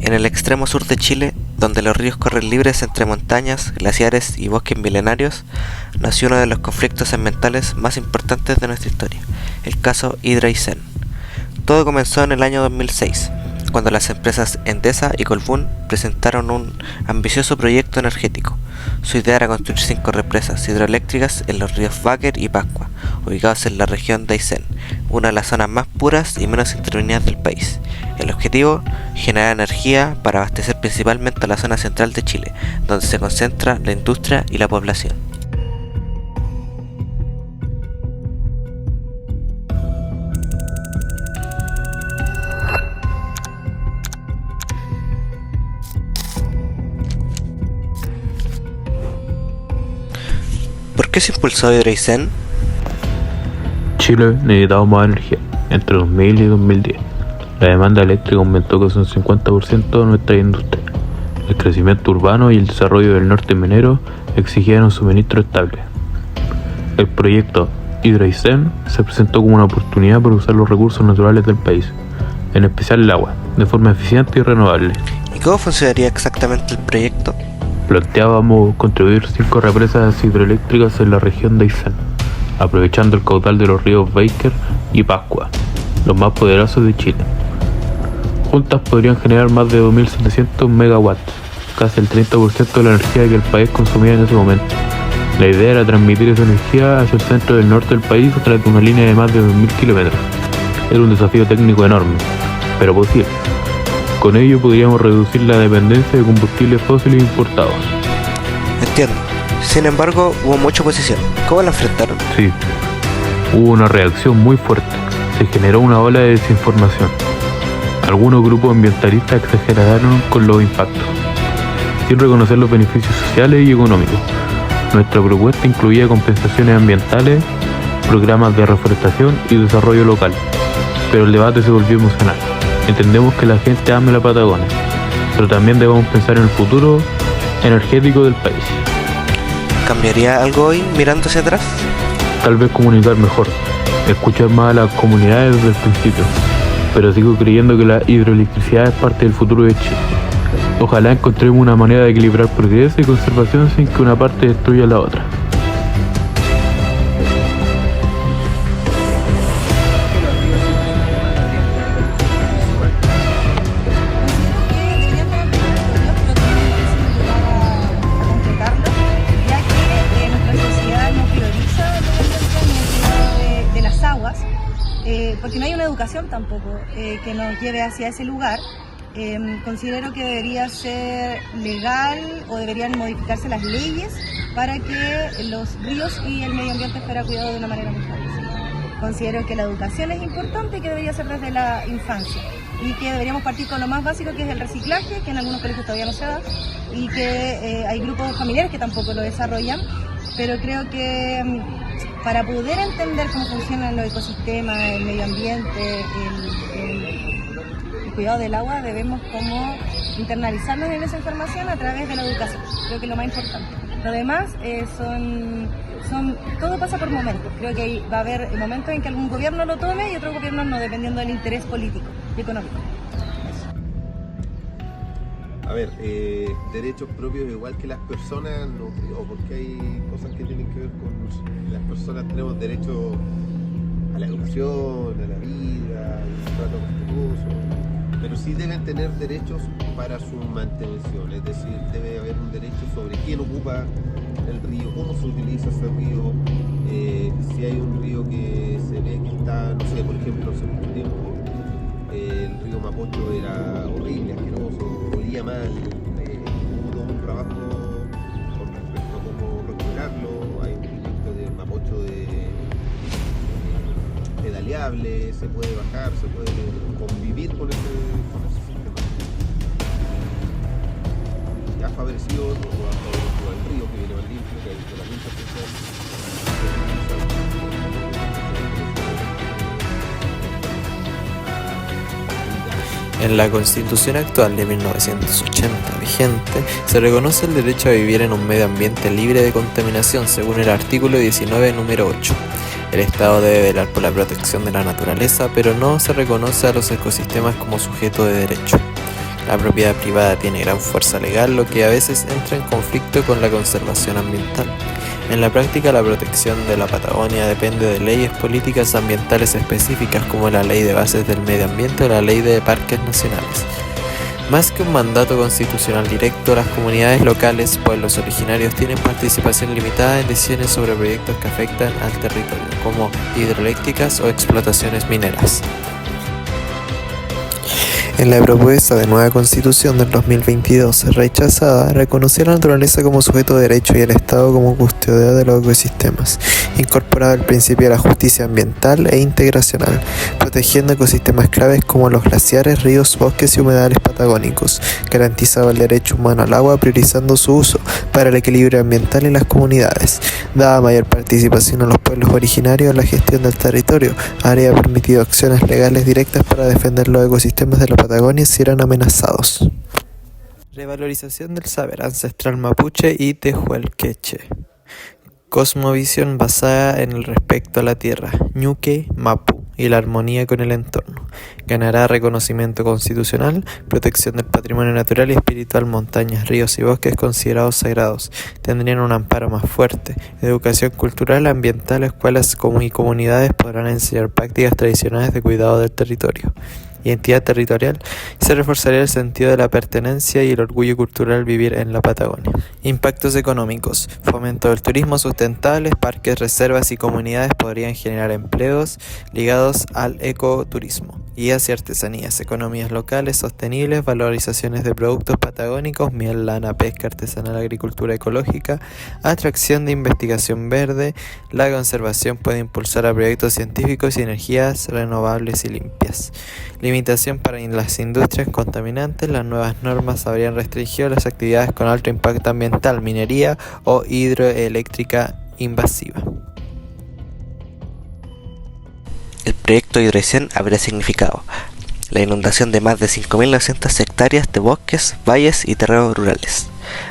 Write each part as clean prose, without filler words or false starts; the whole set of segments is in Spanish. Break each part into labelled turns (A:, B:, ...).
A: En el extremo sur de Chile, donde los ríos corren libres entre montañas, glaciares y bosques milenarios, nació uno de los conflictos ambientales más importantes de nuestra historia, el caso Hydro Aysén. Todo comenzó en el año 2006, cuando las empresas Endesa y Colbún presentaron un ambicioso proyecto energético. Su idea era construir 5 represas hidroeléctricas en los ríos Báquer y Pascua, ubicados en la región de Aysén, una de las zonas más puras y menos intervenidas del país. El objetivo, generar energía para abastecer principalmente a la zona central de Chile, donde se concentra la industria y la población. ¿Por qué se impulsó Hydro Aysén?
B: Chile necesitaba más energía entre 2000 y 2010. La demanda eléctrica aumentó casi un 50% de nuestra industria. El crecimiento urbano y el desarrollo del norte minero exigían un suministro estable. El proyecto Hydro Aysén se presentó como una oportunidad para usar los recursos naturales del país, en especial el agua, de forma eficiente y renovable.
A: ¿Y cómo funcionaría exactamente el proyecto?
B: Planteábamos construir 5 represas hidroeléctricas en la región de Aysén, aprovechando el caudal de los ríos Báquer y Pascua, los más poderosos de Chile. Juntas podrían generar más de 2.700 megawatts, casi el 30% de la energía que el país consumía en ese momento. La idea era transmitir esa energía hacia el centro del norte del país a través de una línea de más de 2.000 kilómetros. Era un desafío técnico enorme, pero posible. Con ello podríamos reducir la dependencia de combustibles fósiles importados.
A: Entiendo. Sin embargo, hubo mucha oposición. ¿Cómo la enfrentaron?
B: Sí, hubo una reacción muy fuerte. Se generó una ola de desinformación. Algunos grupos ambientalistas exageraron con los impactos, sin reconocer los beneficios sociales y económicos. Nuestra propuesta incluía compensaciones ambientales, programas de reforestación y desarrollo local, pero el debate se volvió emocional. Entendemos que la gente ama la Patagonia, pero también debemos pensar en el futuro energético del país.
A: ¿Cambiaría algo hoy mirando hacia atrás?
B: Tal vez comunicar mejor, escuchar más a las comunidades desde el principio, pero sigo creyendo que la hidroelectricidad es parte del futuro de Chile. Ojalá encontremos una manera de equilibrar progreso y conservación sin que una parte destruya a la otra.
C: Porque no hay una educación tampoco que nos lleve hacia ese lugar. Considero que debería ser legal o deberían modificarse las leyes para que los ríos y el medio ambiente fuera cuidado de una manera mejor. Considero que la educación es importante y que debería ser desde la infancia y que deberíamos partir con lo más básico, que es el reciclaje, que en algunos colegios todavía no se da, y que hay grupos familiares que tampoco lo desarrollan, pero creo que para poder entender cómo funcionan los ecosistemas, el medio ambiente, el cuidado del agua, debemos como internalizarnos en esa información a través de la educación. Creo que es lo más importante. Lo demás todo pasa por momentos. Creo que va a haber momentos en que algún gobierno lo tome y otros gobiernos no, dependiendo del interés político y económico.
D: A ver, derechos propios igual que las personas, no creo, porque hay cosas que tienen que ver con las personas. Tenemos derecho a la educación, a la vida, a un trato respetuoso, pero sí deben tener derechos para su mantención, es decir, debe haber un derecho sobre quién ocupa el río, cómo se utiliza ese río, si hay un río que se ve que está, no sé, por ejemplo, hace mucho tiempo el río Mapocho era horrible, asqueroso, olía mal, hubo todo un trabajo con respecto a cómo recuperarlo. Hay un proyecto de Mapocho pedaleable, se puede bajar, se puede convivir con ese sistema. Ya ha favorecido otro, o ha favorecido al río que viene más limpio, que hay de la limpia social.
E: En la Constitución actual de 1980 vigente, se reconoce el derecho a vivir en un medio ambiente libre de contaminación según el artículo 19, número 8. El Estado debe velar por la protección de la naturaleza, pero no se reconoce a los ecosistemas como sujeto de derecho. La propiedad privada tiene gran fuerza legal, lo que a veces entra en conflicto con la conservación ambiental. En la práctica, la protección de la Patagonia depende de leyes políticas ambientales específicas como la Ley de Bases del Medio Ambiente o la Ley de Parques Nacionales. Más que un mandato constitucional directo, las comunidades locales, pueblos originarios, tienen participación limitada en decisiones sobre proyectos que afectan al territorio, como hidroeléctricas o explotaciones mineras. En la propuesta de nueva Constitución del 2022 rechazada, reconoció la naturaleza como sujeto de derecho y el Estado como custodiador de los ecosistemas, incorporado el principio de la justicia ambiental e integracional, protegiendo ecosistemas claves como los glaciares, ríos, bosques y humedales patagónicos, garantizaba el derecho humano al agua priorizando su uso para el equilibrio ambiental y las comunidades, daba mayor participación a los pueblos originarios en la gestión del territorio, habría permitido acciones legales directas para defender los ecosistemas de la Patagonia si eran amenazados. Revalorización del saber ancestral mapuche y tehuelqueche. Cosmovisión basada en el respeto a la tierra, ñuque, mapu, y la armonía con el entorno. Ganará reconocimiento constitucional, protección del patrimonio natural y espiritual, montañas, ríos y bosques considerados sagrados. Tendrían un amparo más fuerte. Educación cultural, ambiental, escuelas y comunidades podrán enseñar prácticas tradicionales de cuidado del territorio. Identidad territorial, se reforzaría el sentido de la pertenencia y el orgullo cultural vivir en la Patagonia. Impactos económicos, fomento del turismo sustentable, parques, reservas y comunidades podrían generar empleos ligados al ecoturismo, guías y artesanías, economías locales sostenibles, valorizaciones de productos patagónicos, miel, lana, pesca artesanal, agricultura ecológica, atracción de investigación verde. La conservación puede impulsar a proyectos científicos y energías renovables y limpias. Limitación para las industrias contaminantes. Las nuevas normas habrían restringido las actividades con alto impacto ambiental, minería o hidroeléctrica invasiva.
A: El proyecto Hidroicén habría significado la inundación de más de 5.900 hectáreas de bosques, valles y terrenos rurales,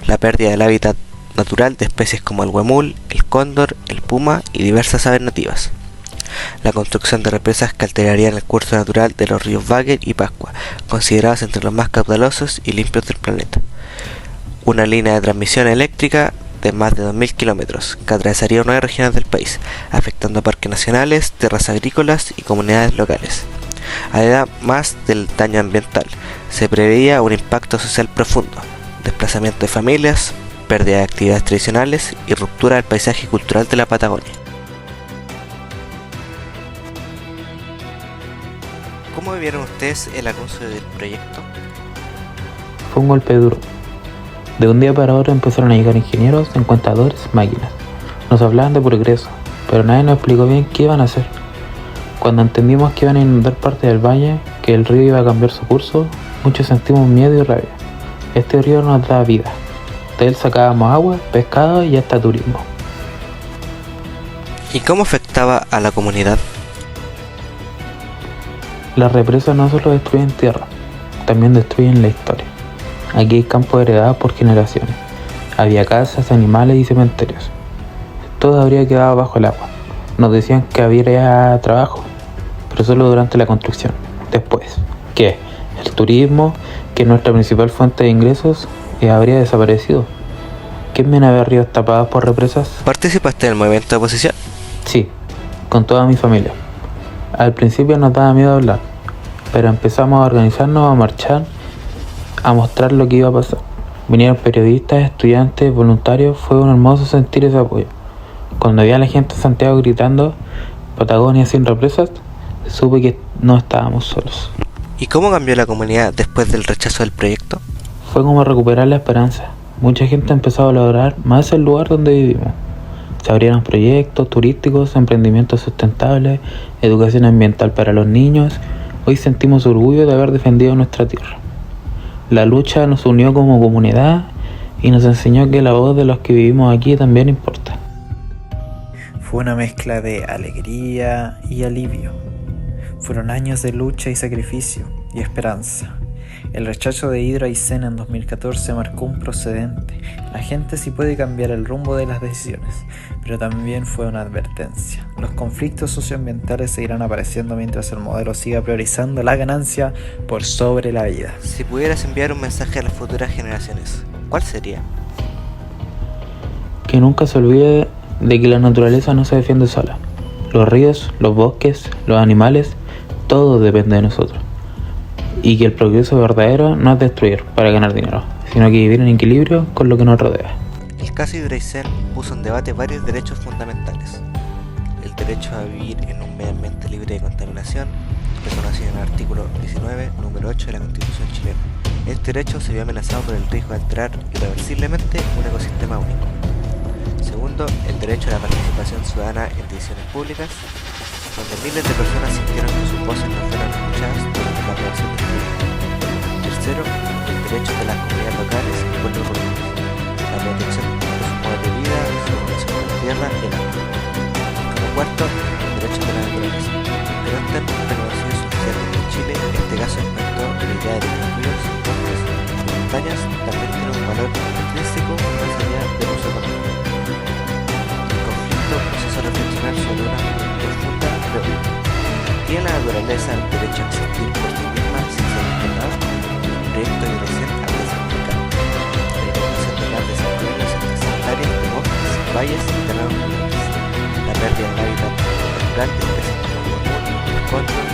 A: la pérdida del hábitat natural de especies como el huemul, el cóndor, el puma y diversas aves nativas, la construcción de represas que alterarían el curso natural de los ríos Váguer y Pascua, considerados entre los más caudalosos y limpios del planeta, una línea de transmisión eléctrica de más de 2.000 kilómetros que atravesaría 9 regiones del país, afectando a parques nacionales, tierras agrícolas y comunidades locales. Además del daño ambiental, se preveía un impacto social profundo, desplazamiento de familias, pérdida de actividades tradicionales y ruptura del paisaje cultural de la Patagonia. ¿Cómo vivieron ustedes el anuncio del proyecto?
B: Fue un golpe duro. De un día para otro empezaron a llegar ingenieros, encuestadores, máquinas. Nos hablaban de progreso, pero nadie nos explicó bien qué iban a hacer. Cuando entendimos que iban a inundar parte del valle, que el río iba a cambiar su curso, muchos sentimos miedo y rabia. Este río nos da vida. De él sacábamos agua, pescado y hasta turismo.
A: ¿Y cómo afectaba a la comunidad?
B: Las represas no solo destruyen tierra, también destruyen la historia. Aquí hay campos heredados por generaciones. Había casas, animales y cementerios. Todo habría quedado bajo el agua. Nos decían que habría trabajo, pero solo durante la construcción. Después, ¿qué? El turismo, que es nuestra principal fuente de ingresos, habría desaparecido. ¿Quién viene a ver ríos tapados por represas?
A: ¿Participaste en el movimiento de oposición?
B: Sí, con toda mi familia. Al principio nos daba miedo hablar, pero empezamos a organizarnos, a marchar, a mostrar lo que iba a pasar. Vinieron periodistas, estudiantes, voluntarios, fue un hermoso sentir ese apoyo. Cuando vi a la gente de Santiago gritando Patagonia sin represas, supe que no estábamos solos.
A: ¿Y cómo cambió la comunidad después del rechazo del proyecto?
B: Fue como recuperar la esperanza. Mucha gente empezó a valorar más el lugar donde vivimos. Se abrieron proyectos turísticos, emprendimientos sustentables, educación ambiental para los niños. Hoy sentimos orgullo de haber defendido nuestra tierra. La lucha nos unió como comunidad y nos enseñó que la voz de los que vivimos aquí también importa.
F: Fue una mezcla de alegría y alivio. Fueron años de lucha y sacrificio y esperanza. El rechazo de Hydra y Zen en 2014 marcó un precedente. La gente sí puede cambiar el rumbo de las decisiones, pero también fue una advertencia. Los conflictos socioambientales seguirán apareciendo mientras el modelo siga priorizando la ganancia por sobre la vida.
A: Si pudieras enviar un mensaje a las futuras generaciones, ¿cuál sería?
B: Que nunca se olvide de que la naturaleza no se defiende sola. Los ríos, los bosques, los animales, todo depende de nosotros. Y que el progreso verdadero no es destruir para ganar dinero, sino que vivir en equilibrio con lo que nos rodea.
A: El caso Hydra y Zen puso en debate varios derechos fundamentales. El derecho a vivir en un medio ambiente libre de contaminación, reconocido en el artículo 19, número 8 de la Constitución chilena. Este derecho se vio amenazado por el riesgo de alterar irreversiblemente un ecosistema único. Segundo, el derecho a la participación ciudadana en decisiones públicas, donde miles de personas sintieron que sus voces no fueron escuchadas durante la aprobación del proyecto. Tercero, el derecho de las comunidades locales y pueblos rurales, la protección de sus modos de vida, su relación con la tierra y el agua. Como cuarto, el derecho de la naturaleza, que no están reconocidos suficientemente en Chile. En este caso, respecto a la idea de que los ríos, bosques y montañas también tienen un valor intrínseco más allá del uso económico. El conflicto nos hizo reflexionar sobre una profunda pregunta: ¿tiene la naturaleza el derecho a existir por sí misma sin ser explotada? El proyecto de dirección habría significado la eliminación de grandes enclaves entre hectáreas de bosques, valles y terrenos libres, la pérdida del hábitat natural de especies como el común, el cóndor,